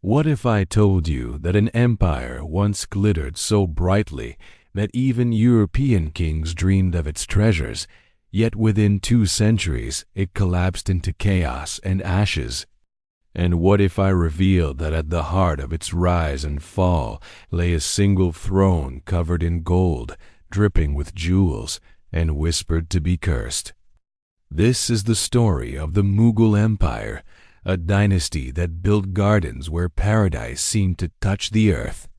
What if I told you that an empire once glittered so brightly that even European kings dreamed of its treasures, yet within 2 centuries it collapsed into chaos and ashes? And what if I revealed that at the heart of its rise and fall lay a single throne covered in gold, dripping with jewels, and whispered to be cursed? This is the story of the Mughal Empire, a dynasty that built gardens where paradise seemed to touch the earth,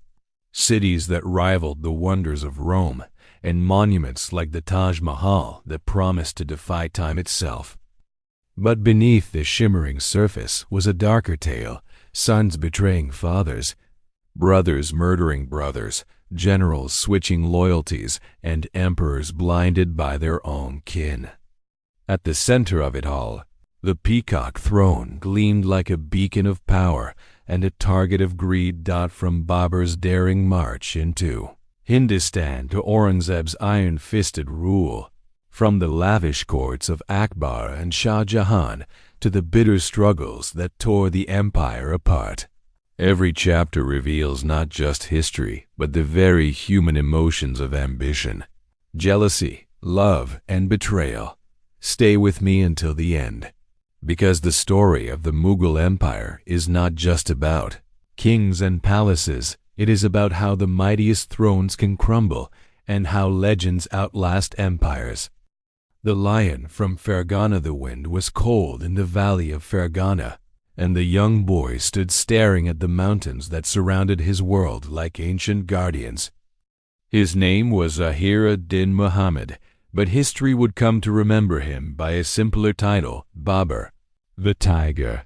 cities that rivaled the wonders of Rome, and monuments like the Taj Mahal that promised to defy time itself. But beneath this shimmering surface was a darker tale: sons betraying fathers, brothers murdering brothers, generals switching loyalties, and emperors blinded by their own kin. At the center of it all, the Peacock Throne gleamed like a beacon of power and a target of greed from Babur's daring march into Hindustan to Aurangzeb's iron-fisted rule, from the lavish courts of Akbar and Shah Jahan to the bitter struggles that tore the empire apart. Every chapter reveals not just history, but the very human emotions of ambition, jealousy, love, and betrayal. Stay with me until the end, because the story of the Mughal Empire is not just about kings and palaces. It is about how the mightiest thrones can crumble and how legends outlast empires. The lion from Fergana the Wind was cold in the valley of Fergana, and the young boy stood staring at the mountains that surrounded his world like ancient guardians. His name was Zahir ad-Din Muhammad, but history would come to remember him by a simpler title: Babur, the Tiger.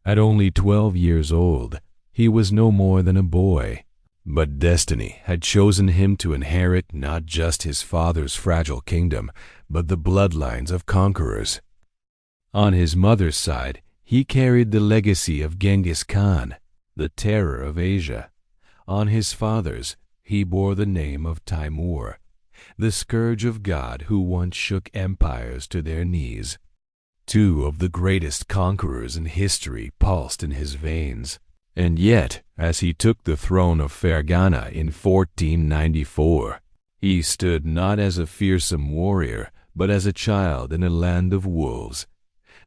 At only 12 years old, he was no more than a boy, but destiny had chosen him to inherit not just his father's fragile kingdom, but the bloodlines of conquerors. On his mother's side, he carried the legacy of Genghis Khan, the terror of Asia. On his father's, he bore the name of Timur, the scourge of God who once shook empires to their knees. 2 of the greatest conquerors in history pulsed in his veins. And yet, as he took the throne of Fergana in 1494, he stood not as a fearsome warrior, but as a child in a land of wolves.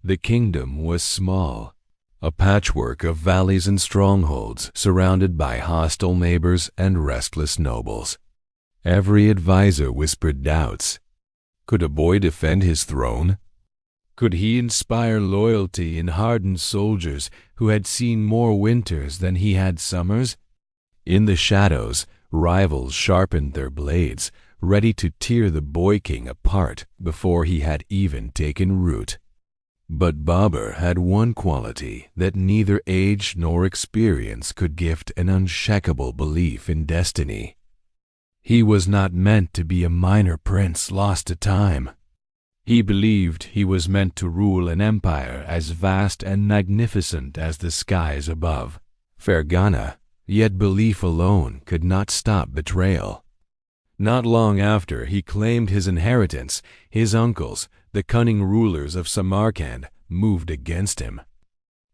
The kingdom was small, a patchwork of valleys and strongholds surrounded by hostile neighbors and restless nobles. Every advisor whispered doubts. Could a boy defend his throne? Could he inspire loyalty in hardened soldiers who had seen more winters than he had summers? In the shadows, rivals sharpened their blades, ready to tear the boy king apart before he had even taken root. But Babur had one quality that neither age nor experience could gift: an unshakable belief in destiny. He was not meant to be a minor prince lost to time. He believed he was meant to rule an empire as vast and magnificent as the skies above Fergana, yet belief alone could not stop betrayal. Not long after he claimed his inheritance, his uncles, the cunning rulers of Samarkand, moved against him.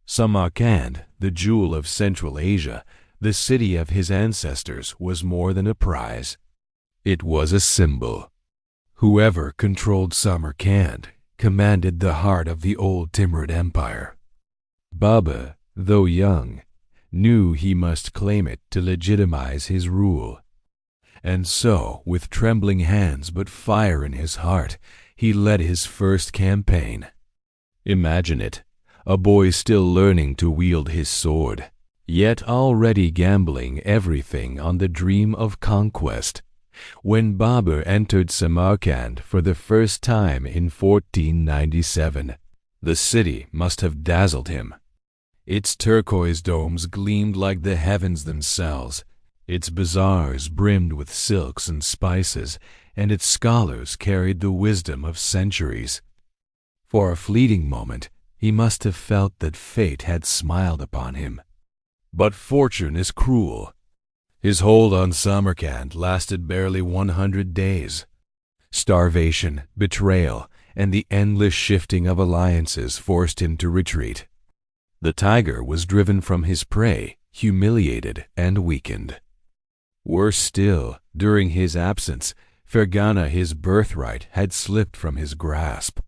Samarkand, the jewel of Central Asia, the city of his ancestors, was more than a prize. It was a symbol. Whoever controlled Samarkand commanded the heart of the old Timurid Empire. Babur, though young, knew he must claim it to legitimize his rule. And so, with trembling hands but fire in his heart, he led his first campaign. Imagine it, a boy still learning to wield his sword, yet already gambling everything on the dream of conquest. When Babur entered Samarkand for the first time in 1497, the city must have dazzled him. Its turquoise domes gleamed like the heavens themselves, its bazaars brimmed with silks and spices, and its scholars carried the wisdom of centuries. For a fleeting moment, he must have felt that fate had smiled upon him. But fortune is cruel. His hold on Samarkand lasted barely 100 days. Starvation, betrayal, and the endless shifting of alliances forced him to retreat. The tiger was driven from his prey, humiliated and weakened. Worse still, during his absence, Fergana, his birthright, had slipped from his grasp.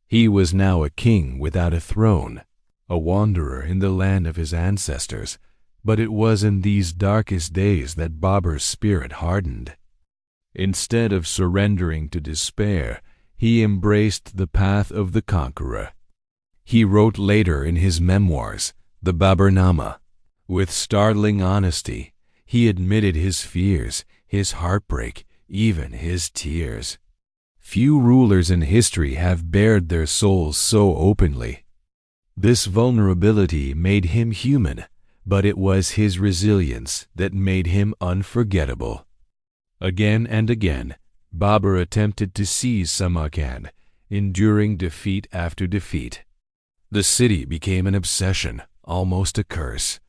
He was now a king without a throne, a wanderer in the land of his ancestors, but it was in these darkest days that Babur's spirit hardened. Instead of surrendering to despair, he embraced the path of the conqueror. He wrote later in his memoirs, the Baburnama. With startling honesty, he admitted his fears, his heartbreak, even his tears. Few rulers in history have bared their souls so openly. This vulnerability made him human, but it was his resilience that made him unforgettable. Again and again, Babur attempted to seize Samarkand, enduring defeat after defeat. The city became an obsession, almost a curse.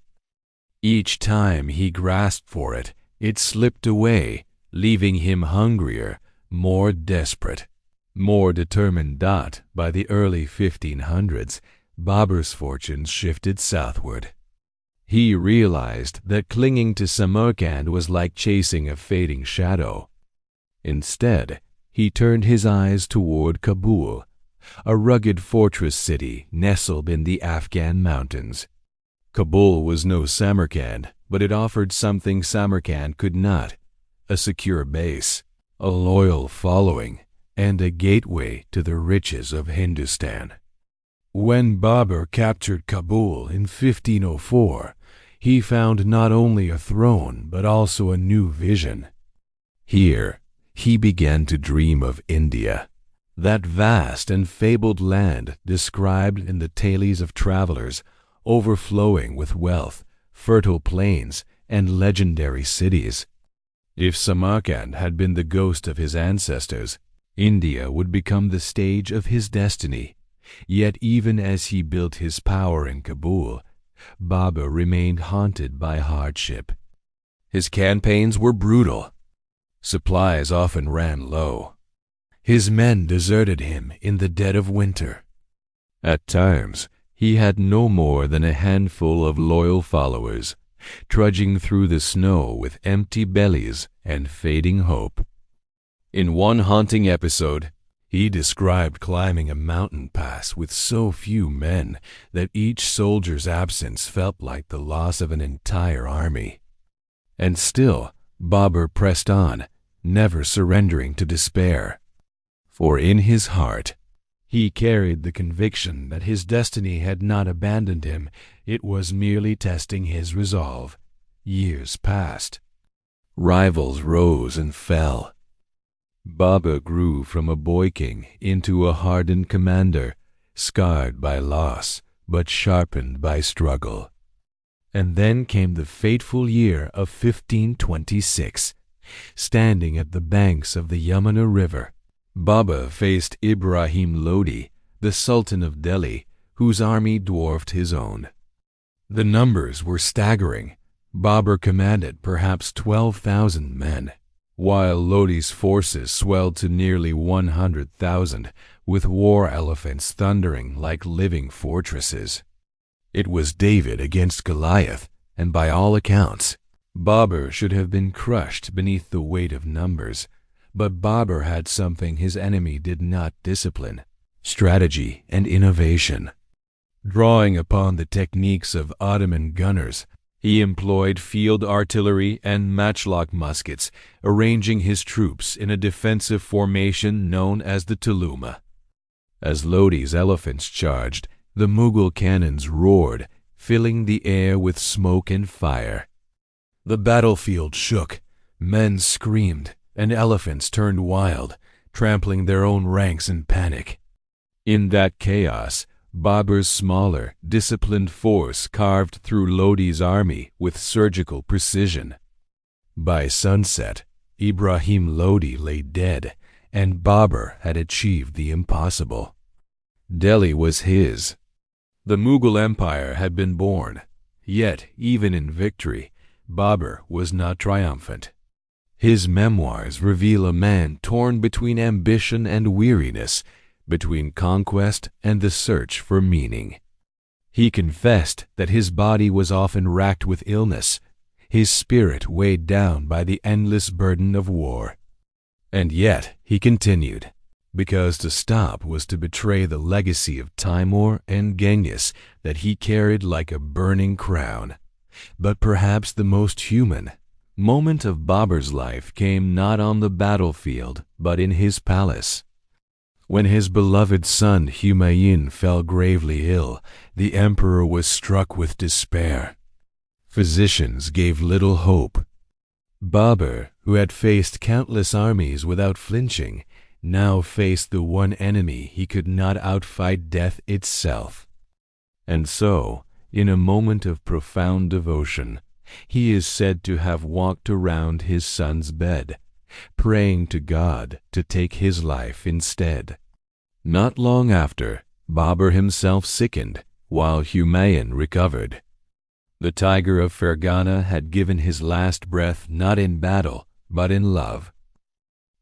Each time he grasped for it, it slipped away, leaving him hungrier, more desperate, more determined that, by the early 1500s, Babur's fortunes shifted southward. He realized that clinging to Samarkand was like chasing a fading shadow. Instead, he turned his eyes toward Kabul, a rugged fortress city nestled in the Afghan mountains. Kabul was no Samarkand, but it offered something Samarkand could not: a secure base, a loyal following, and a gateway to the riches of Hindustan. When Babur captured Kabul in 1504, he found not only a throne but also a new vision. Here, he began to dream of India, that vast and fabled land described in the tales of travelers, overflowing with wealth, fertile plains, and legendary cities. If Samarkand had been the ghost of his ancestors, India would become the stage of his destiny. Yet even as he built his power in Kabul, Babur remained haunted by hardship. His campaigns were brutal. Supplies often ran low. His men deserted him in the dead of winter. At times, he had no more than a handful of loyal followers, trudging through the snow with empty bellies and fading hope. In one haunting episode, he described climbing a mountain pass with so few men that each soldier's absence felt like the loss of an entire army. And still, Babur pressed on, never surrendering to despair. For in his heart, he carried the conviction that his destiny had not abandoned him, it was merely testing his resolve. Years passed. Rivals rose and fell. Babur grew from a boy king into a hardened commander, scarred by loss, but sharpened by struggle. And then came the fateful year of 1526. Standing at the banks of the Yamuna River, Babur faced Ibrahim Lodi, the Sultan of Delhi, whose army dwarfed his own. The numbers were staggering. Babur commanded perhaps 12,000 men, while Lodi's forces swelled to nearly 100,000, with war elephants thundering like living fortresses. It was David against Goliath, and by all accounts, Babur should have been crushed beneath the weight of numbers. But Babur had something his enemy did not: discipline, strategy, and innovation. Drawing upon the techniques of Ottoman gunners, he employed field artillery and matchlock muskets, arranging his troops in a defensive formation known as the Tuluma. As Lodi's elephants charged, the Mughal cannons roared, filling the air with smoke and fire. The battlefield shook, men screamed, and elephants turned wild, trampling their own ranks in panic. In that chaos, Babur's smaller, disciplined force carved through Lodi's army with surgical precision. By sunset, Ibrahim Lodi lay dead, and Babur had achieved the impossible. Delhi was his. The Mughal Empire had been born, yet even in victory, Babur was not triumphant. His memoirs reveal a man torn between ambition and weariness, between conquest and the search for meaning. He confessed that his body was often racked with illness, his spirit weighed down by the endless burden of war. And yet he continued, because to stop was to betray the legacy of Timur and Genghis that he carried like a burning crown. But perhaps the most human moment of Babur's life came not on the battlefield, but in his palace. When his beloved son Humayun fell gravely ill, the emperor was struck with despair. Physicians gave little hope. Babur, who had faced countless armies without flinching, now faced the one enemy he could not outfight, death itself. And so, in a moment of profound devotion, he is said to have walked around his son's bed, praying to God to take his life instead. Not long after, Babur himself sickened, while Humayun recovered. The tiger of Fergana had given his last breath not in battle, but in love.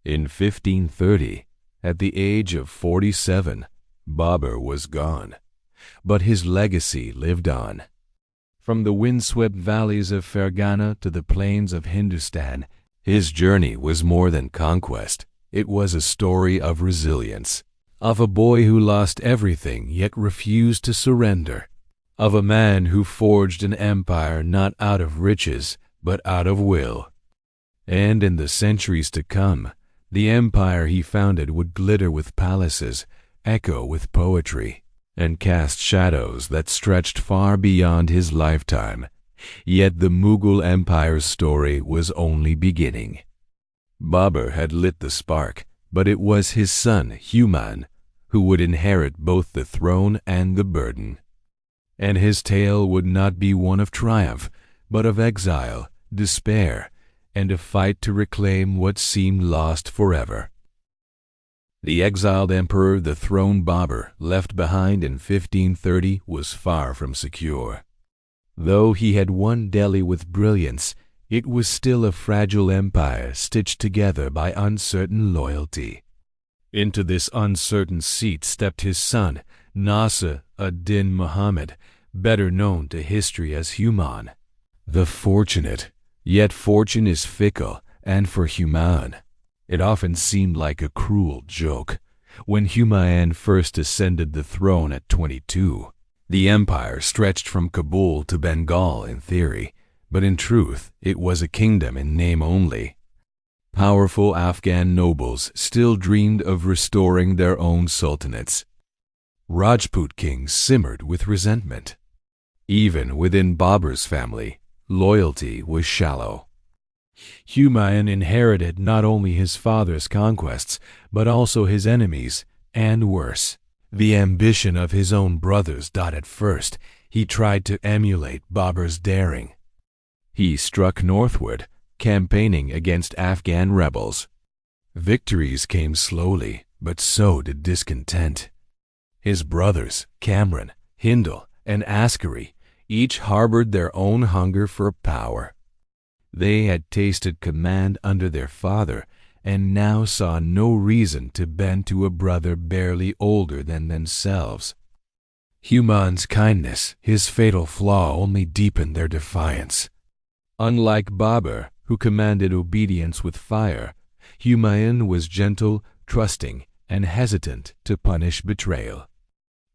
In 1530, at the age of 47, Babur was gone, but his legacy lived on. From the windswept valleys of Fergana to the plains of Hindustan, his journey was more than conquest. It was a story of resilience, of a boy who lost everything yet refused to surrender, of a man who forged an empire not out of riches, but out of will. And in the centuries to come, the empire he founded would glitter with palaces, echo with poetry, and cast shadows that stretched far beyond his lifetime. Yet the Mughal Empire's story was only beginning. Babur had lit the spark, but it was his son, Humayun, who would inherit both the throne and the burden. And his tale would not be one of triumph, but of exile, despair, and a fight to reclaim what seemed lost forever. The exiled emperor the throne Babur left behind in 1530 was far from secure. Though he had won Delhi with brilliance, it was still a fragile empire stitched together by uncertain loyalty. Into this uncertain seat stepped his son, Nasir ad-Din Muhammad, better known to history as Humayun, the fortunate. Yet fortune is fickle, and for Humayun, it often seemed like a cruel joke. When Humayun first ascended the throne at 22, the empire stretched from Kabul to Bengal in theory, but in truth it was a kingdom in name only. Powerful Afghan nobles still dreamed of restoring their own sultanates. Rajput kings simmered with resentment. Even within Babur's family, loyalty was shallow. Humayun inherited not only his father's conquests, but also his enemies, and worse, the ambition of his own brothers. At first, he tried to emulate Babur's daring. He struck northward, campaigning against Afghan rebels. Victories came slowly, but so did discontent. His brothers, Kamran, Hindal, and Askari, each harbored their own hunger for power. They had tasted command under their father, and now saw no reason to bend to a brother barely older than themselves. Humayun's kindness, his fatal flaw, only deepened their defiance. Unlike Babur, who commanded obedience with fire, Humayun was gentle, trusting, and hesitant to punish betrayal.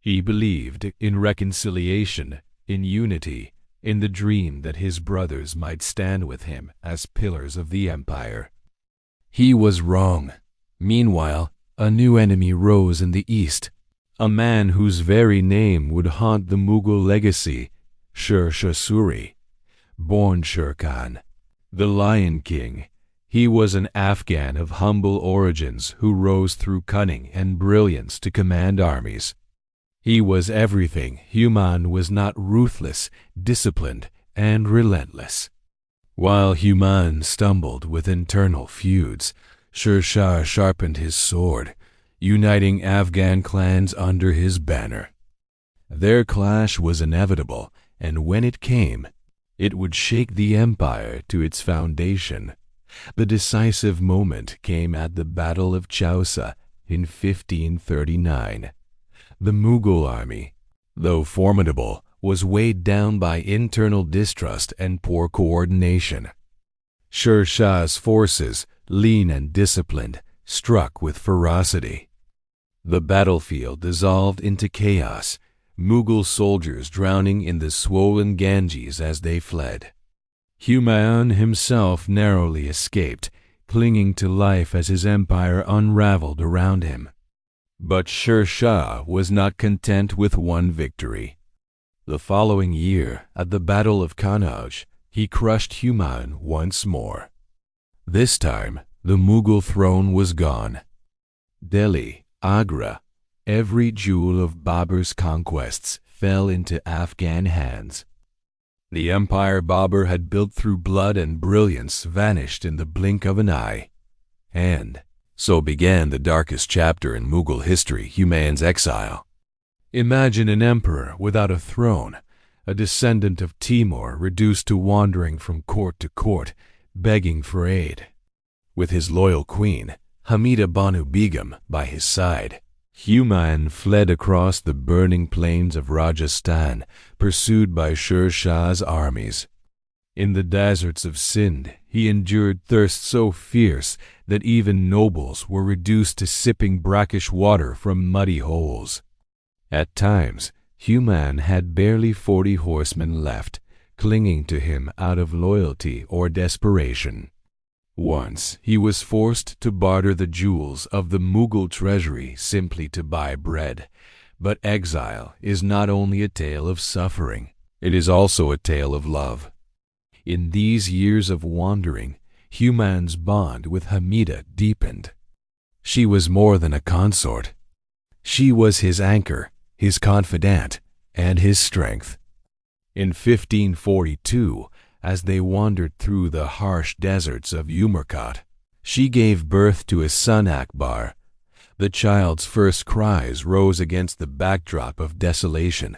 He believed in reconciliation, in unity, in the dream that his brothers might stand with him as pillars of the empire. He was wrong. Meanwhile, a new enemy rose in the east, a man whose very name would haunt the Mughal legacy, Sher Shah Suri. Born Sher Khan, the Lion King, he was an Afghan of humble origins who rose through cunning and brilliance to command armies. He was everything Humayun was not: ruthless, disciplined, and relentless. While Humayun stumbled with internal feuds, Sher Shah sharpened his sword, uniting Afghan clans under his banner. Their clash was inevitable, and when it came, it would shake the empire to its foundation. The decisive moment came at the Battle of Chausa in 1539. The Mughal army, though formidable, was weighed down by internal distrust and poor coordination. Sher Shah's forces, lean and disciplined, struck with ferocity. The battlefield dissolved into chaos, Mughal soldiers drowning in the swollen Ganges as they fled. Humayun himself narrowly escaped, clinging to life as his empire unraveled around him. But Sher Shah was not content with one victory. The following year, at the Battle of Kannauj, he crushed Humayun once more. This time, the Mughal throne was gone. Delhi, Agra, every jewel of Babur's conquests fell into Afghan hands. The empire Babur had built through blood and brilliance vanished in the blink of an eye. And so began the darkest chapter in Mughal history, Humayun's exile. Imagine an emperor without a throne, a descendant of Timur reduced to wandering from court to court, begging for aid. With his loyal queen, Hamida Banu Begum, by his side, Humayun fled across the burning plains of Rajasthan, pursued by Sher Shah's armies. In the deserts of Sindh, he endured thirst so fierce that even nobles were reduced to sipping brackish water from muddy holes. At times, Humayun had barely 40 horsemen left, clinging to him out of loyalty or desperation. Once he was forced to barter the jewels of the Mughal treasury simply to buy bread. But exile is not only a tale of suffering, it is also a tale of love. In these years of wandering, Humayun's bond with Hamida deepened. She was more than a consort. She was his anchor, his confidant, and his strength. In 1542, as they wandered through the harsh deserts of Umarkot, she gave birth to a son Akbar. The child's first cries rose against the backdrop of desolation.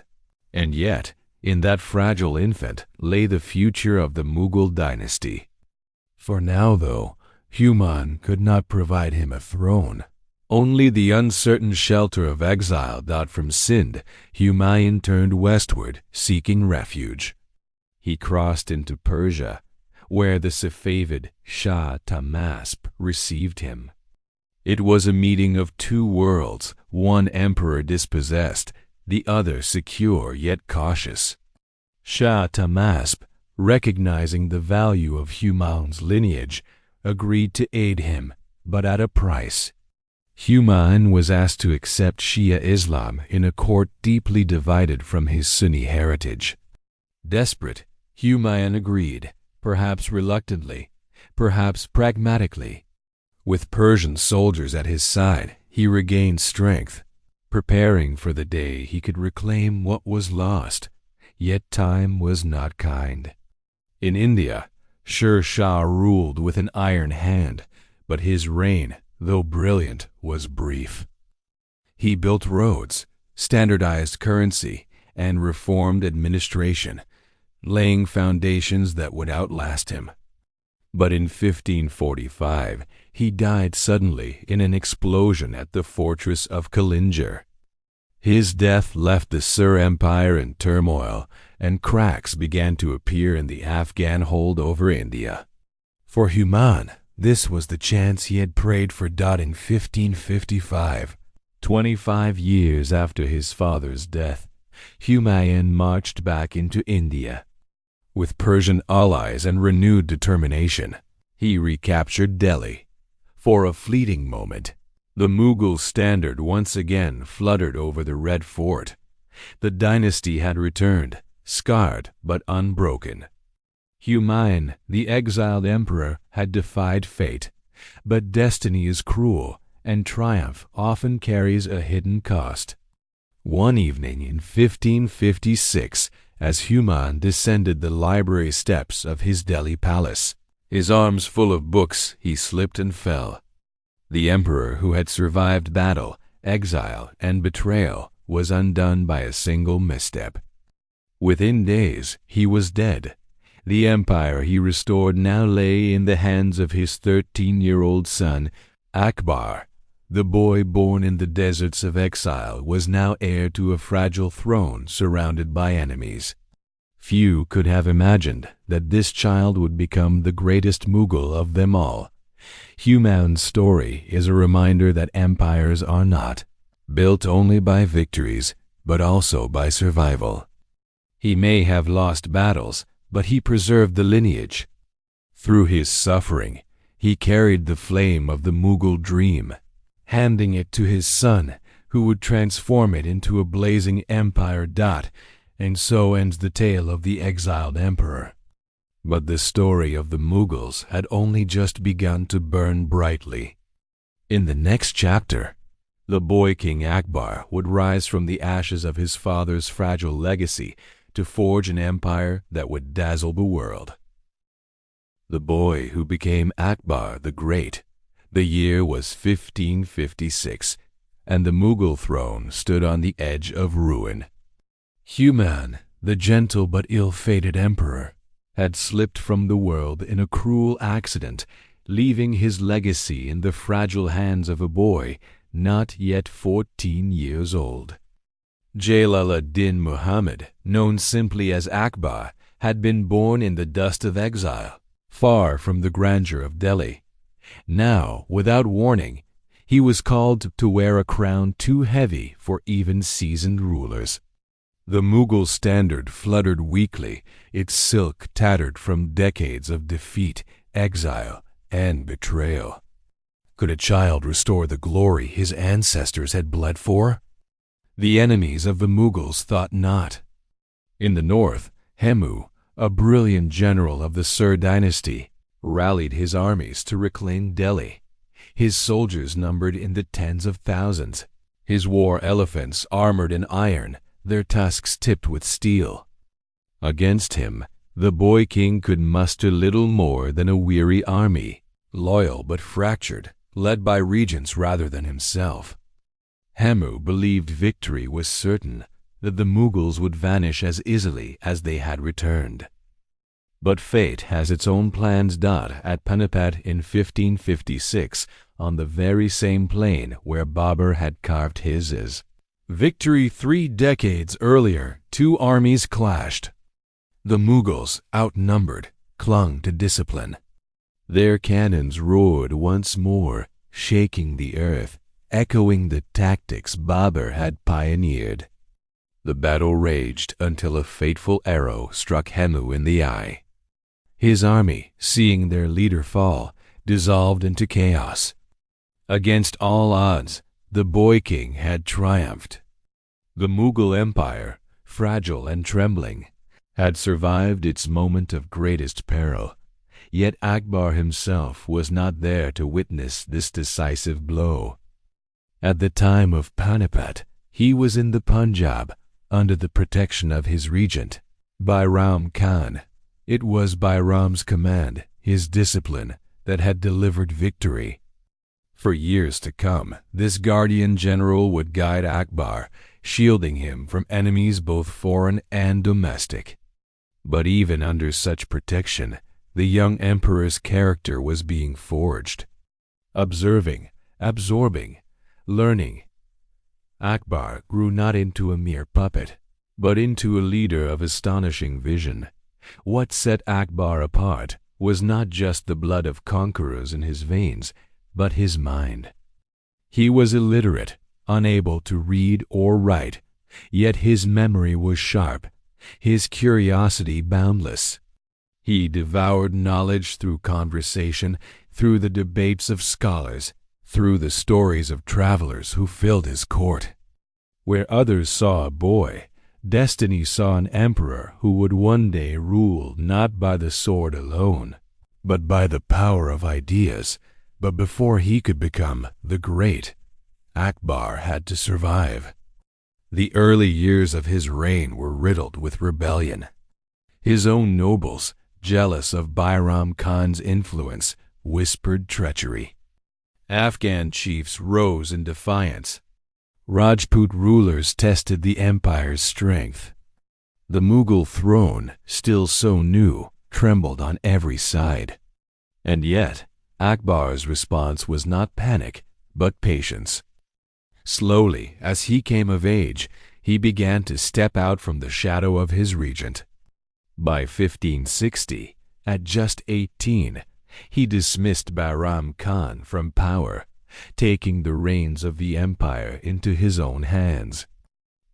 And yet, in that fragile infant lay the future of the Mughal dynasty. For now, though, Humayun could not provide him a throne. Only the uncertain shelter of exile. From Sindh, Humayun turned westward, seeking refuge. He crossed into Persia, where the Safavid Shah Tahmasp received him. It was a meeting of two worlds, one emperor dispossessed, the other secure yet cautious. Shah Tahmasp, recognizing the value of Humayun's lineage, agreed to aid him, but at a price. Humayun was asked to accept Shia Islam in a court deeply divided from his Sunni heritage. Desperate, Humayun agreed, perhaps reluctantly, perhaps pragmatically. With Persian soldiers at his side, he regained strength, preparing for the day he could reclaim what was lost. Yet time was not kind. In India, Sher Shah ruled with an iron hand, but his reign, though brilliant, was brief. He built roads, standardized currency, and reformed administration, laying foundations that would outlast him. But in 1545, he died suddenly in an explosion at the fortress of Kalinjar. His death left the Sur Empire in turmoil, and cracks began to appear in the Afghan hold over India. For Humayun, this was the chance he had prayed for. In 1555, 25 years after his father's death, Humayun marched back into India. With Persian allies and renewed determination, he recaptured Delhi. For a fleeting moment, the Mughal standard once again fluttered over the Red Fort. The dynasty had returned, scarred but unbroken. Humayun, the exiled emperor, had defied fate, but destiny is cruel, and triumph often carries a hidden cost. One evening in 1556, as Humayun descended the library steps of his Delhi palace, his arms full of books, he slipped and fell. The emperor, who had survived battle, exile, and betrayal, was undone by a single misstep. Within days, he was dead. The empire he restored now lay in the hands of his 13-year-old son, Akbar, The boy born in the deserts of exile was now heir to a fragile throne surrounded by enemies. Few could have imagined that this child would become the greatest Mughal of them all. Humayun's story is a reminder that empires are not built only by victories, but also by survival. He may have lost battles, but he preserved the lineage. Through his suffering, he carried the flame of the Mughal dream, handing it to his son, who would transform it into a blazing empire. And so ends the tale of the exiled emperor. But the story of the Mughals had only just begun to burn brightly. In the next chapter, the boy king Akbar would rise from the ashes of his father's fragile legacy to forge an empire that would dazzle the world. The boy who became Akbar the Great. The year was 1556, and the Mughal throne stood on the edge of ruin. Humayun, the gentle but ill-fated emperor, had slipped from the world in a cruel accident, leaving his legacy in the fragile hands of a boy not yet 14 years old. Jalal-ad-Din Muhammad, known simply as Akbar, had been born in the dust of exile, far from the grandeur of Delhi. Now, without warning, he was called to wear a crown too heavy for even seasoned rulers. The Mughal standard fluttered weakly, its silk tattered from decades of defeat, exile, and betrayal. Could a child restore the glory his ancestors had bled for? The enemies of the Mughals thought not. In the north, Hemu, a brilliant general of the Sur dynasty, rallied his armies to reclaim Delhi. His soldiers numbered in the tens of thousands, his war elephants armored in iron, their tusks tipped with steel. Against him, the boy king could muster little more than a weary army, loyal but fractured, led by regents rather than himself. Hemu believed victory was certain, that the Mughals would vanish as easily as they had returned. But fate has its own plans. At Panipat in 1556, on the very same plain where Babur had carved his victory 3 decades earlier, two armies clashed. The Mughals, outnumbered, clung to discipline. Their cannons roared once more, shaking the earth, echoing the tactics Babur had pioneered. The battle raged until a fateful arrow struck Hemu in the eye. His army, seeing their leader fall, dissolved into chaos. Against all odds, the boy king had triumphed. The Mughal Empire, fragile and trembling, had survived its moment of greatest peril. Yet Akbar himself was not there to witness this decisive blow. At the time of Panipat, he was in the Punjab, under the protection of his regent, Bairam Khan. It was Bairam's command, his discipline, that had delivered victory. For years to come, this guardian general would guide Akbar, shielding him from enemies both foreign and domestic. But even under such protection, the young emperor's character was being forged. Observing, absorbing, learning, Akbar grew not into a mere puppet, but into a leader of astonishing vision. What set Akbar apart was not just the blood of conquerors in his veins, but his mind. He was illiterate, unable to read or write, yet his memory was sharp, his curiosity boundless. He devoured knowledge through conversation, through the debates of scholars, through the stories of travelers who filled his court. Where others saw a boy, destiny saw an emperor who would one day rule not by the sword alone, but by the power of ideas. But before he could become the great, Akbar had to survive. The early years of his reign were riddled with rebellion. His own nobles, jealous of Bairam Khan's influence, whispered treachery. Afghan chiefs rose in defiance. Rajput rulers tested the empire's strength. The Mughal throne, still so new, trembled on every side. And yet, Akbar's response was not panic, but patience. Slowly, as he came of age, he began to step out from the shadow of his regent. By 1560, at just 18, he dismissed Bahram Khan from power, taking the reins of the empire into his own hands.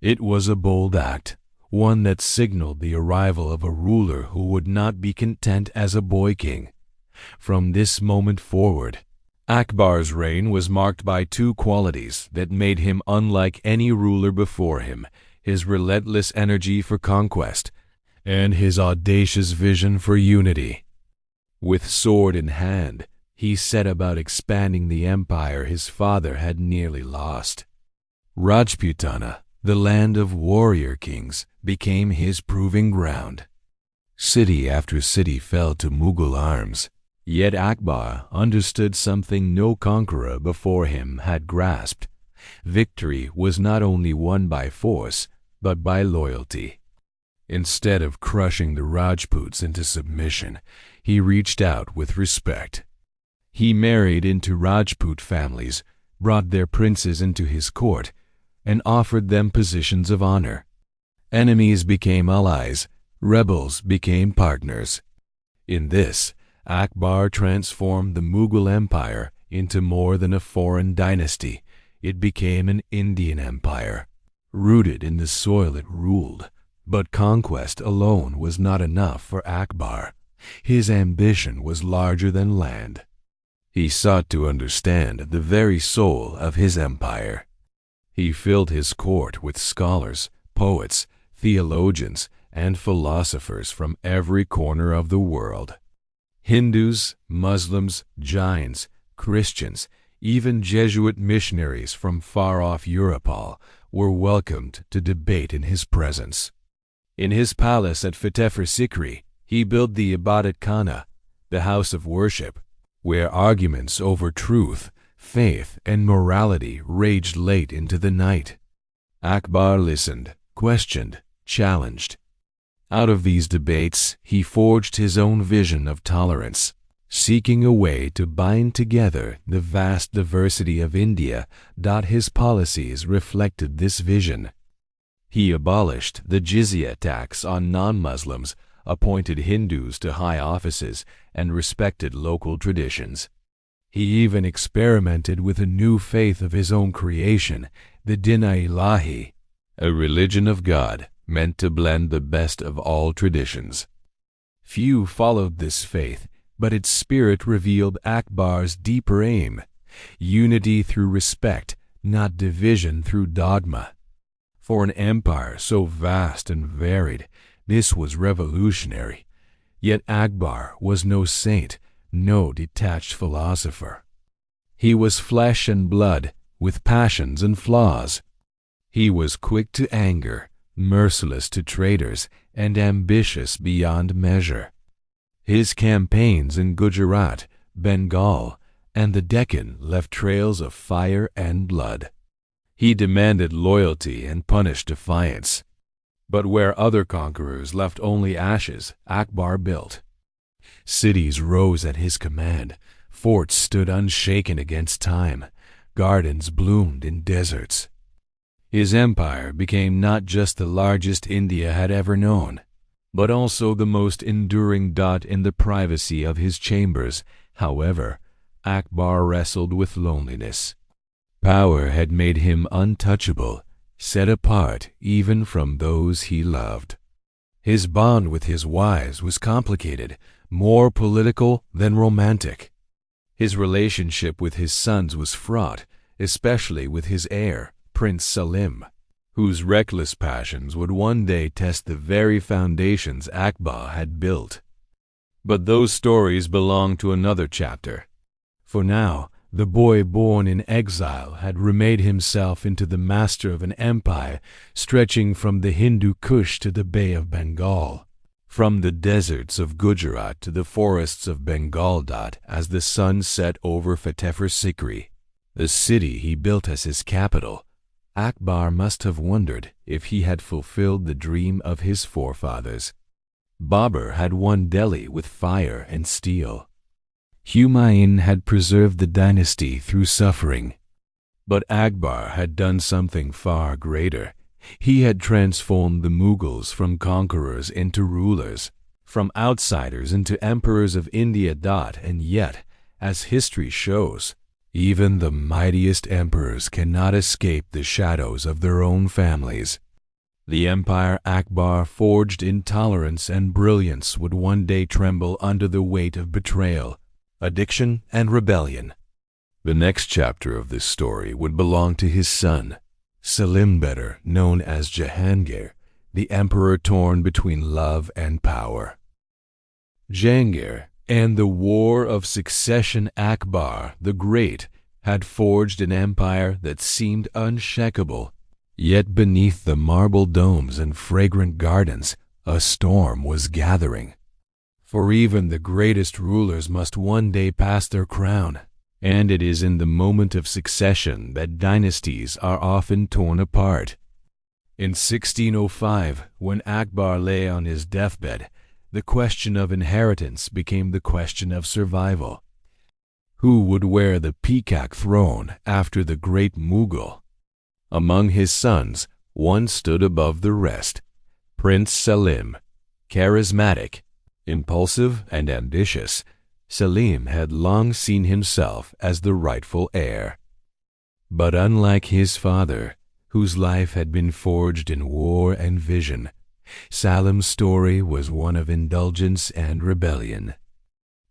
It was a bold act, one that signaled the arrival of a ruler who would not be content as a boy king. From this moment forward, Akbar's reign was marked by two qualities that made him unlike any ruler before him: his relentless energy for conquest and his audacious vision for unity. With sword in hand, he set about expanding the empire his father had nearly lost. Rajputana, the land of warrior kings, became his proving ground. City after city fell to Mughal arms, yet Akbar understood something no conqueror before him had grasped. Victory was not only won by force, but by loyalty. Instead of crushing the Rajputs into submission, he reached out with respect. He married into Rajput families, brought their princes into his court, and offered them positions of honor. Enemies became allies, rebels became partners. In this, Akbar transformed the Mughal Empire into more than a foreign dynasty. It became an Indian empire, rooted in the soil it ruled. But conquest alone was not enough for Akbar. His ambition was larger than land. He sought to understand the very soul of his empire. He filled his court with scholars, poets, theologians, and philosophers from every corner of the world. Hindus, Muslims, Jains, Christians, even Jesuit missionaries from far-off Europe were welcomed to debate in his presence. In his palace at Fatehpur Sikri, he built the Ibadat Khana, the house of worship, where arguments over truth, faith, and morality raged late into the night. Akbar listened, questioned, challenged. Out of these debates, he forged his own vision of tolerance, seeking a way to bind together the vast diversity of India. His policies reflected this vision. He abolished the jizya tax on non-Muslims, appointed Hindus to high offices, and respected local traditions. He even experimented with a new faith of his own creation, the Din-i-Ilahi, a religion of God meant to blend the best of all traditions. Few followed this faith, but its spirit revealed Akbar's deeper aim: unity through respect, not division through dogma. For an empire so vast and varied, this was revolutionary. Yet Akbar was no saint, no detached philosopher. He was flesh and blood, with passions and flaws. He was quick to anger, merciless to traitors, and ambitious beyond measure. His campaigns in Gujarat, Bengal, and the Deccan left trails of fire and blood. He demanded loyalty and punished defiance. But where other conquerors left only ashes, Akbar built. Cities rose at his command, forts stood unshaken against time, gardens bloomed in deserts. His empire became not just the largest India had ever known, but also the most enduring. In the privacy of his chambers, however, Akbar wrestled with loneliness. Power had made him untouchable, set apart even from those he loved. His bond with his wives was complicated, more political than romantic. His relationship with his sons was fraught, especially with his heir, Prince Salim, whose reckless passions would one day test the very foundations Akbar had built. But those stories belong to another chapter. For now, the boy born in exile had remade himself into the master of an empire stretching from the Hindu Kush to the Bay of Bengal, from the deserts of Gujarat to the forests of Bengal. As the sun set over Fatehpur Sikri, the city he built as his capital, Akbar must have wondered if he had fulfilled the dream of his forefathers. Babur had won Delhi with fire and steel. Humayun had preserved the dynasty through suffering, But Akbar had done something far greater. He had transformed the Mughals from conquerors into rulers, from outsiders into emperors of India. And yet, as history shows, even the mightiest emperors cannot escape the shadows of their own families. The empire Akbar forged in tolerance and brilliance would one day tremble under the weight of betrayal, addiction, and rebellion. The next chapter of this story would belong to his son, Selim, better known as Jahangir, the emperor torn between love and power. Jahangir and the War of Succession. Akbar the Great had forged an empire that seemed unshakable, yet beneath the marble domes and fragrant gardens, a storm was gathering. For even the greatest rulers must one day pass their crown, and it is in the moment of succession that dynasties are often torn apart. In 1605, when Akbar lay on his deathbed, the question of inheritance became the question of survival. Who would wear the Peacock Throne after the great Mughal? Among his sons, one stood above the rest: Prince Selim. Charismatic, impulsive, and ambitious, Selim had long seen himself as the rightful heir. But unlike his father, whose life had been forged in war and vision, Selim's story was one of indulgence and rebellion.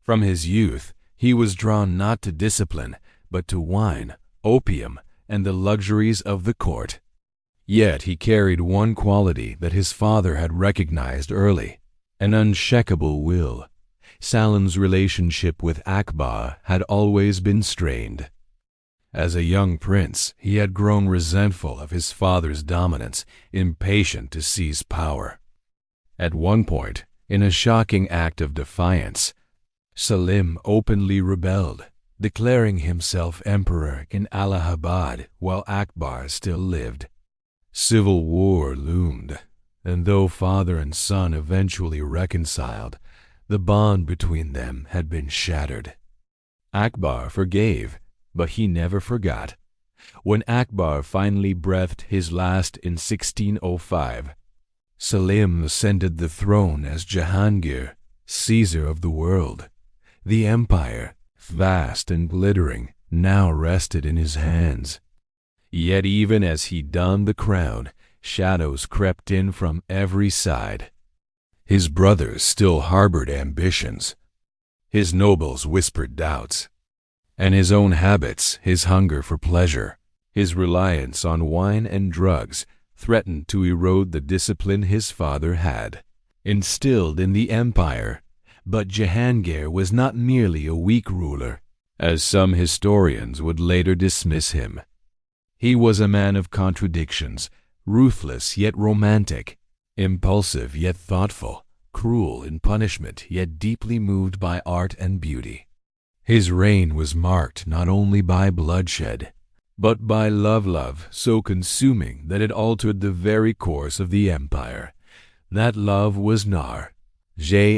From his youth, he was drawn not to discipline, but to wine, opium, and the luxuries of the court. Yet he carried one quality that his father had recognized early: an unshakable will. Selim's relationship with Akbar had always been strained. As a young prince, he had grown resentful of his father's dominance, impatient to seize power. At one point, in a shocking act of defiance, Selim openly rebelled, declaring himself emperor in Allahabad while Akbar still lived. Civil war loomed, and though father and son eventually reconciled, the bond between them had been shattered. Akbar forgave, but he never forgot. When Akbar finally breathed his last in 1605, Selim ascended the throne as Jahangir, Caesar of the world. The empire, vast and glittering, now rested in his hands. Yet even as he donned the crown, shadows crept in from every side. His brothers still harbored ambitions. His nobles whispered doubts. And his own habits, his hunger for pleasure, his reliance on wine and drugs, threatened to erode the discipline his father had instilled in the empire. But Jahangir was not merely a weak ruler, as some historians would later dismiss him. He was a man of contradictions, ruthless yet romantic, impulsive yet thoughtful, cruel in punishment yet deeply moved by art and beauty. His reign was marked not only by bloodshed, but by love so consuming that it altered the very course of the empire. That love was Nar, Jahn.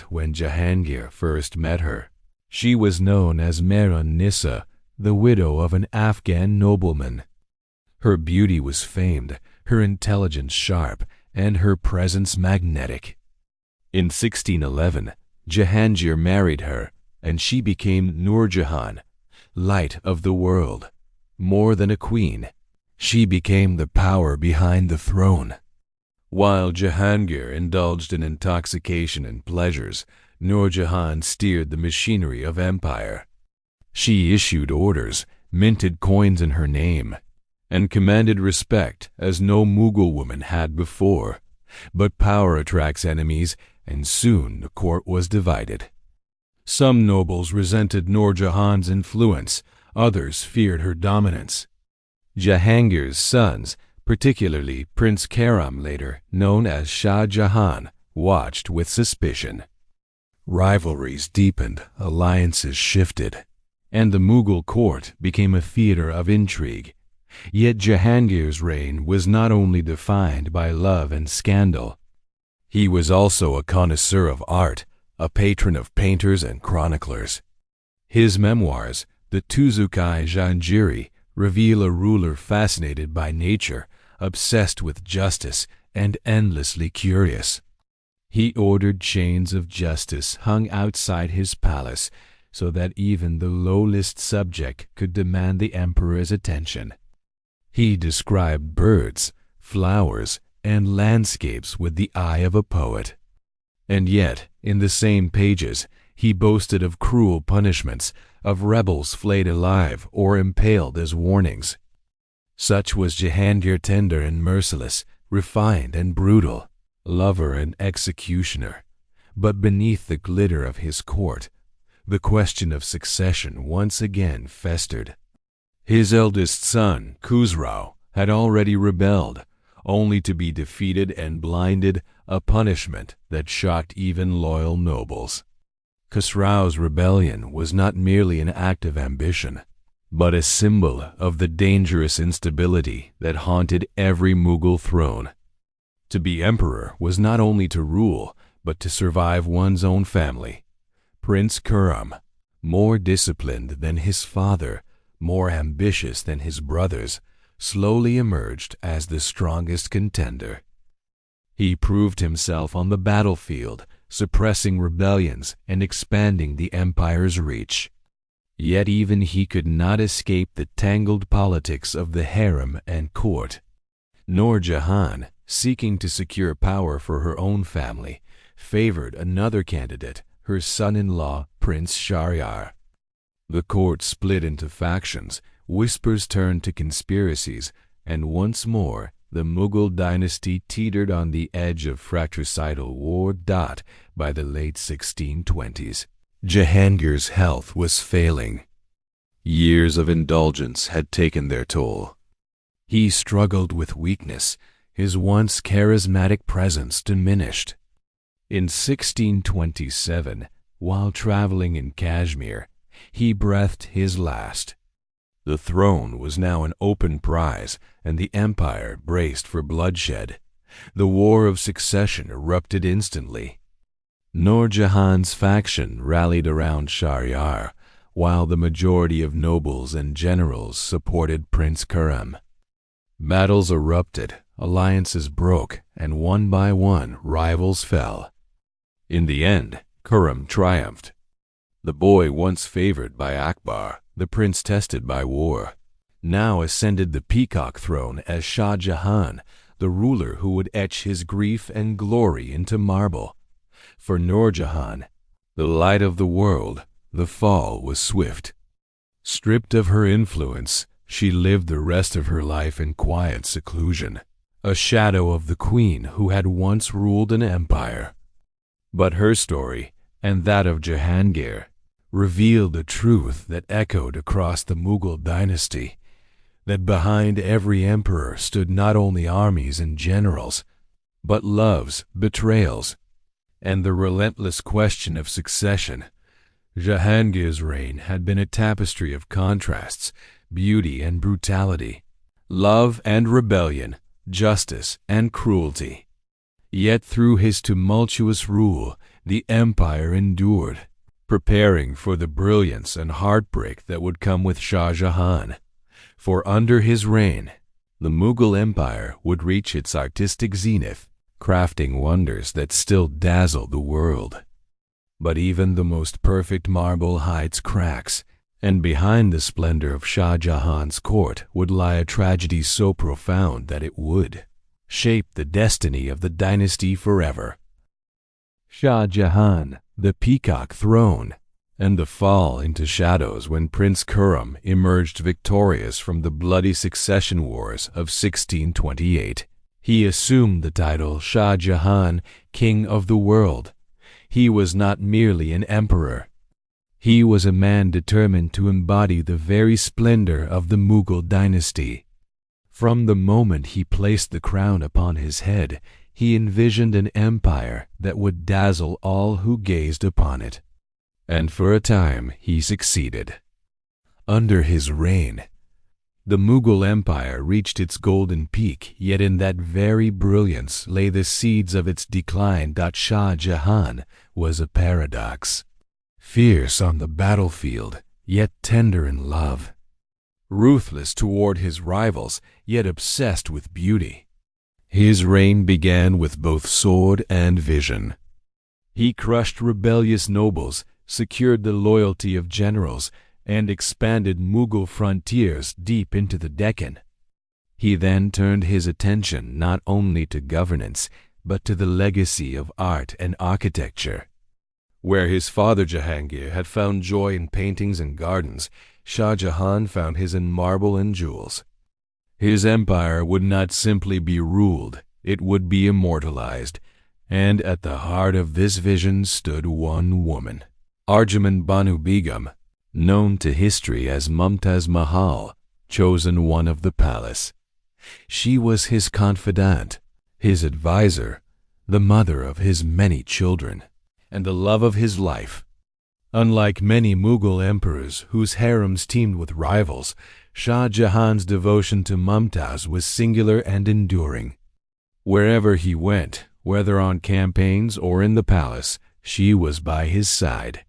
When Jahangir first met her, she was known as Mehran Nissa, the widow of an Afghan nobleman. Her beauty was famed, her intelligence sharp, and her presence magnetic. In 1611, Jahangir married her, and she became Nur Jahan, light of the world. More than a queen, she became the power behind the throne. While Jahangir indulged in intoxication and pleasures, Nur Jahan steered the machinery of empire. She issued orders, minted coins in her name, and commanded respect as no Mughal woman had before. But power attracts enemies, and soon the court was divided. Some nobles resented Nur Jahan's influence, others feared her dominance. Jahangir's sons, particularly Prince Karam, later known as Shah Jahan, watched with suspicion. Rivalries deepened, alliances shifted, and the Mughal court became a theater of intrigue. Yet Jahangir's reign was not only defined by love and scandal. He was also a connoisseur of art, a patron of painters and chroniclers. His memoirs, The Tuzukai Jahangiri reveal a ruler fascinated by nature, obsessed with justice, and endlessly curious. He ordered chains of justice hung outside his palace so that even the lowest subject could demand the emperor's attention. He described birds, flowers, and landscapes with the eye of a poet. And yet, in the same pages, he boasted of cruel punishments, of rebels flayed alive or impaled as warnings. Such was Jahangir, tender and merciless, refined and brutal, lover and executioner. But beneath the glitter of his court, the question of succession once again festered. His eldest son, Khusrau, had already rebelled, only to be defeated and blinded, a punishment that shocked even loyal nobles. Khusrau's rebellion was not merely an act of ambition, but a symbol of the dangerous instability that haunted every Mughal throne. To be emperor was not only to rule, but to survive one's own family. Prince Khurram, more disciplined than his father, more ambitious than his brothers, slowly emerged as the strongest contender. He proved himself on the battlefield, suppressing rebellions and expanding the empire's reach. Yet even he could not escape the tangled politics of the harem and court. Nur Jahan, seeking to secure power for her own family, favored another candidate, her son-in-law, Prince Shahryar. The court split into factions, whispers turned to conspiracies, and once more the Mughal dynasty teetered on the edge of fratricidal war. By the late 1620s, Jahangir's health was failing. Years of indulgence had taken their toll. He struggled with weakness, his once charismatic presence diminished. In 1627, while traveling in Kashmir, he breathed his last. The throne was now an open prize, and the empire braced for bloodshed. The war of succession erupted instantly. Nur Jahan's faction rallied around Shahryar, while the majority of nobles and generals supported Prince Khurram. Battles erupted, alliances broke, and one by one rivals fell. In the end, Khurram triumphed. The boy once favored by Akbar, the prince tested by war, now ascended the Peacock Throne as Shah Jahan, the ruler who would etch his grief and glory into marble. For Nur Jahan, the light of the world, the fall was swift. Stripped of her influence, she lived the rest of her life in quiet seclusion, a shadow of the queen who had once ruled an empire. But her story, and that of Jahangir, revealed a truth that echoed across the Mughal dynasty, that behind every emperor stood not only armies and generals, but loves, betrayals, and the relentless question of succession. Jahangir's reign had been a tapestry of contrasts, beauty and brutality, love and rebellion, justice and cruelty. Yet through his tumultuous rule, the empire endured, preparing for the brilliance and heartbreak that would come with Shah Jahan. For under his reign, the Mughal Empire would reach its artistic zenith, crafting wonders that still dazzle the world. But even the most perfect marble hides cracks, and behind the splendor of Shah Jahan's court would lie a tragedy so profound that it would shape the destiny of the dynasty forever. Shah Jahan, the Peacock Throne, and the fall into shadows when Prince Khurram emerged victorious from the bloody succession wars of 1628. He assumed the title Shah Jahan, King of the World. He was not merely an emperor. He was a man determined to embody the very splendor of the Mughal dynasty. From the moment he placed the crown upon his head, he envisioned an empire that would dazzle all who gazed upon it. And for a time he succeeded. Under his reign, the Mughal Empire reached its golden peak, yet in that very brilliance lay the seeds of its decline. Shah Jahan was a paradox. Fierce on the battlefield, yet tender in love. Ruthless toward his rivals, yet obsessed with beauty. His reign began with both sword and vision. He crushed rebellious nobles, secured the loyalty of generals, and expanded Mughal frontiers deep into the Deccan. He then turned his attention not only to governance, but to the legacy of art and architecture. Where his father Jahangir had found joy in paintings and gardens, Shah Jahan found his in marble and jewels. His empire would not simply be ruled, it would be immortalized, and at the heart of this vision stood one woman, Arjuman Banu Begum, known to history as Taj Mahal, chosen one of the palace. She was his confidant, his advisor, the mother of his many children, and the love of his life. Unlike many Mughal emperors whose harems teemed with rivals, Shah Jahan's devotion to Mumtaz was singular and enduring. Wherever he went, whether on campaigns or in the palace, she was by his side.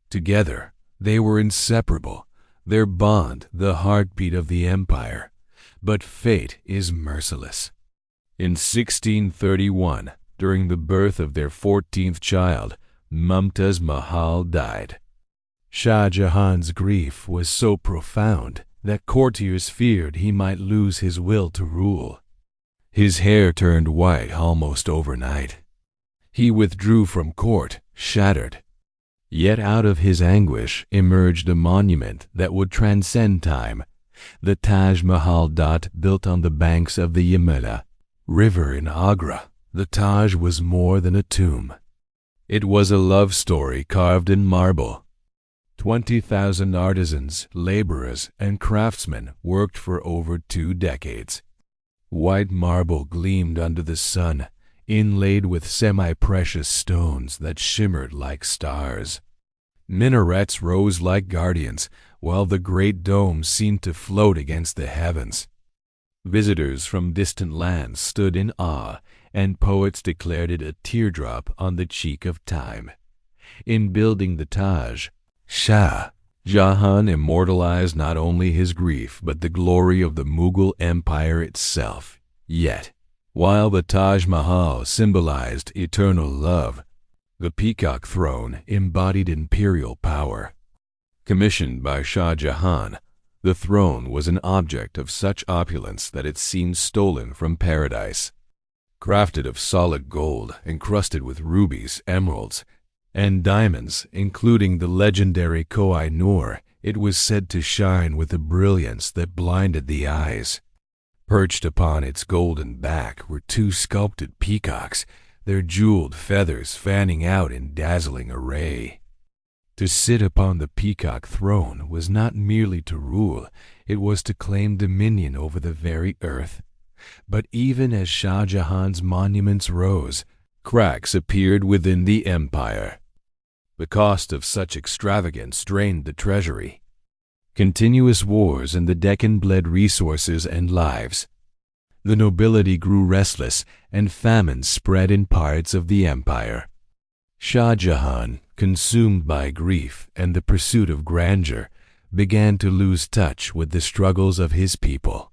Together, they were inseparable, their bond the heartbeat of the empire. But fate is merciless. In 1631, during the birth of their 14th child, Mumtaz Mahal died. Shah Jahan's grief was so profound that courtiers feared he might lose his will to rule. His hair turned white almost overnight. He withdrew from court, shattered. Yet out of his anguish emerged a monument that would transcend time, the Taj Mahal built on the banks of the Yamuna River in Agra. The Taj was more than a tomb. It was a love story carved in marble. 20,000 artisans, laborers, and craftsmen worked for over 2 decades. White marble gleamed under the sun, inlaid with semi-precious stones that shimmered like stars. Minarets rose like guardians, while the great dome seemed to float against the heavens. Visitors from distant lands stood in awe, and poets declared it a teardrop on the cheek of time. In building the Taj, Shah Jahan immortalized not only his grief but the glory of the Mughal Empire itself. Yet, while the Taj Mahal symbolized eternal love, the Peacock Throne embodied imperial power. Commissioned by Shah Jahan, the throne was an object of such opulence that it seemed stolen from paradise. Crafted of solid gold, encrusted with rubies, emeralds, and diamonds, including the legendary Koh-i-Noor, it was said to shine with a brilliance that blinded the eyes. Perched upon its golden back were 2 sculpted peacocks, their jeweled feathers fanning out in dazzling array. To sit upon the Peacock Throne was not merely to rule, it was to claim dominion over the very earth. But even as Shah Jahan's monuments rose, cracks appeared within the empire. The cost of such extravagance drained the treasury. Continuous wars in the Deccan bled resources and lives. The nobility grew restless, and famine spread in parts of the empire. Shah Jahan, consumed by grief and the pursuit of grandeur, began to lose touch with the struggles of his people.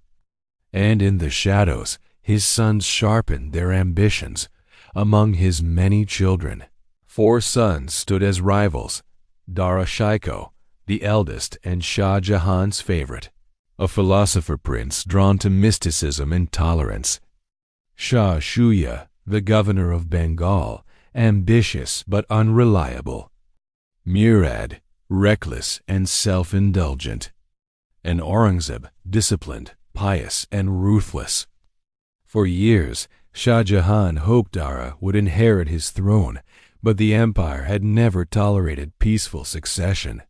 And in the shadows, his sons sharpened their ambitions. Among his many children, 4 sons stood as rivals: Nader Shah, the eldest and Shah Jahan's favorite, a philosopher prince drawn to mysticism and tolerance; Shah Shuja, the governor of Bengal, ambitious but unreliable; Murad, reckless and self-indulgent; and Aurangzeb, disciplined, pious, and ruthless. For years, Shah Jahan hoped Dara would inherit his throne, but the empire had never tolerated peaceful succession.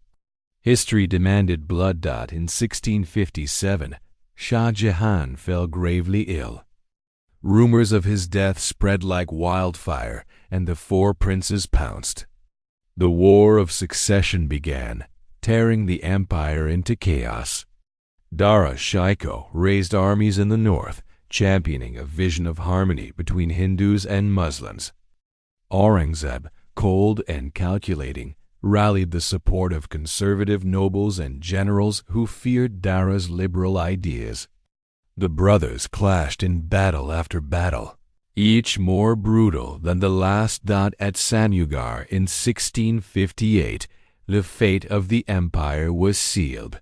History demanded blood. In 1657, Shah Jahan fell gravely ill. Rumors of his death spread like wildfire, and the 4 princes pounced. The War of Succession began, tearing the empire into chaos. Nader Shah raised armies in the north, championing a vision of harmony between Hindus and Muslims. Aurangzeb, cold and calculating, rallied the support of conservative nobles and generals who feared Dara's liberal ideas. The brothers clashed in battle after battle, each more brutal than the last. At Sanugar in 1658, the fate of the empire was sealed.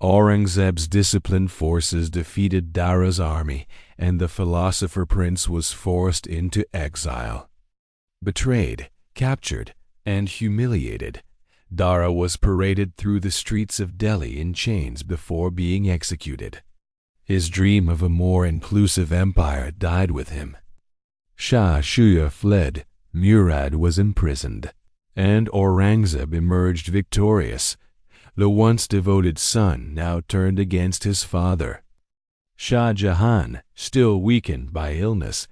Aurangzeb's disciplined forces defeated Dara's army, and the philosopher prince was forced into exile. Betrayed, captured, and humiliated, Dara was paraded through the streets of Delhi in chains before being executed. His dream of a more inclusive empire died with him. Shah Shuja fled, Murad was imprisoned, and Aurangzeb emerged victorious. The once devoted son now turned against his father. Shah Jahan, still weakened by illness,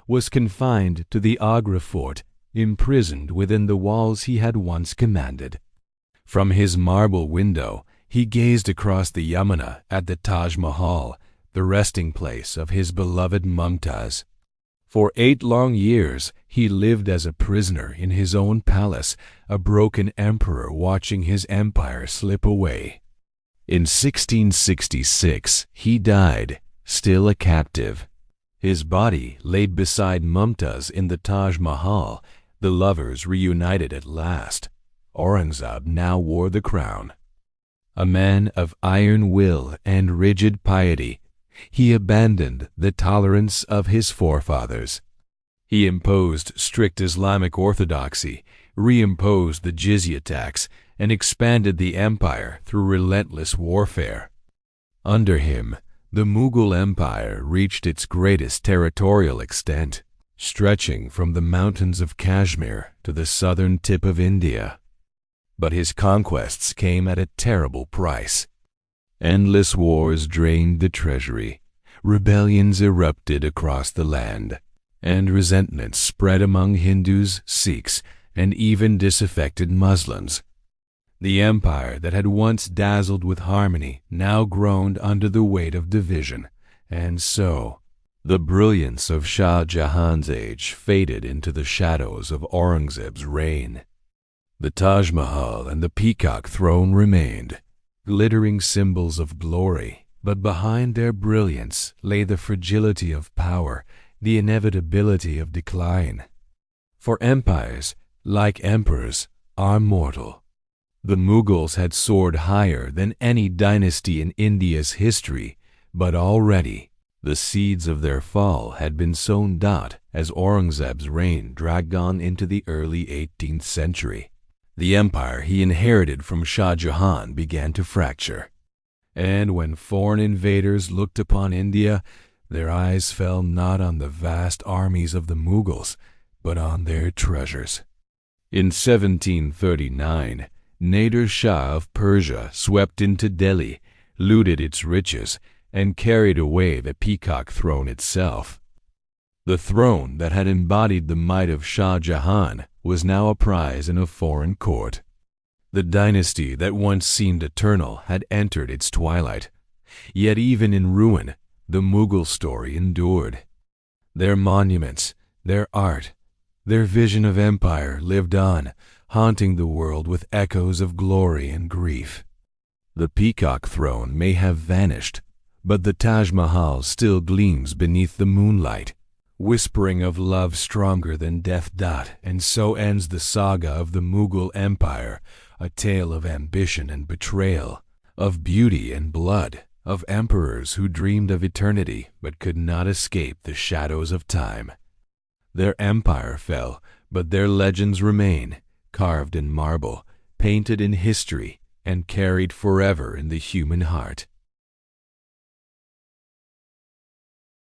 was confined to the Agra fort, imprisoned within the walls he had once commanded. From his marble window, he gazed across the Yamuna at the Taj Mahal, the resting place of his beloved Mumtaz. For 8 long years, he lived as a prisoner in his own palace, a broken emperor watching his empire slip away. In 1666, he died, still a captive. His body laid beside Mumtaz in the Taj Mahal, the lovers reunited at last. Aurangzeb now wore the crown. A man of iron will and rigid piety, he abandoned the tolerance of his forefathers. He imposed strict Islamic orthodoxy, reimposed the jizya tax, and expanded the empire through relentless warfare. Under him, the Mughal Empire reached its greatest territorial extent, stretching from the mountains of Kashmir to the southern tip of India. But his conquests came at a terrible price. Endless wars drained the treasury, rebellions erupted across the land, and resentment spread among Hindus, Sikhs, and even disaffected Muslims. The empire that had once dazzled with harmony now groaned under the weight of division, and so the brilliance of Shah Jahan's age faded into the shadows of Aurangzeb's reign. The Taj Mahal and the Peacock Throne remained, glittering symbols of glory, but behind their brilliance lay the fragility of power, the inevitability of decline. For empires, like emperors, are mortal. The Mughals had soared higher than any dynasty in India's history, but already the seeds of their fall had been sown. As Aurangzeb's reign dragged on into the early 18th century. The empire he inherited from Shah Jahan began to fracture. And when foreign invaders looked upon India, their eyes fell not on the vast armies of the Mughals, but on their treasures. In 1739, Nader Shah of Persia swept into Delhi, looted its riches, and carried away the Peacock Throne itself. The throne that had embodied the might of Shah Jahan was now a prize in a foreign court. The dynasty that once seemed eternal had entered its twilight. Yet even in ruin, the Mughal story endured. Their monuments, their art, their vision of empire lived on, haunting the world with echoes of glory and grief. The Peacock Throne may have vanished, but the Taj Mahal still gleams beneath the moonlight, whispering of love stronger than death. And so ends the saga of the Mughal Empire, a tale of ambition and betrayal, of beauty and blood, of emperors who dreamed of eternity but could not escape the shadows of time. Their empire fell, but their legends remain, carved in marble, painted in history, and carried forever in the human heart.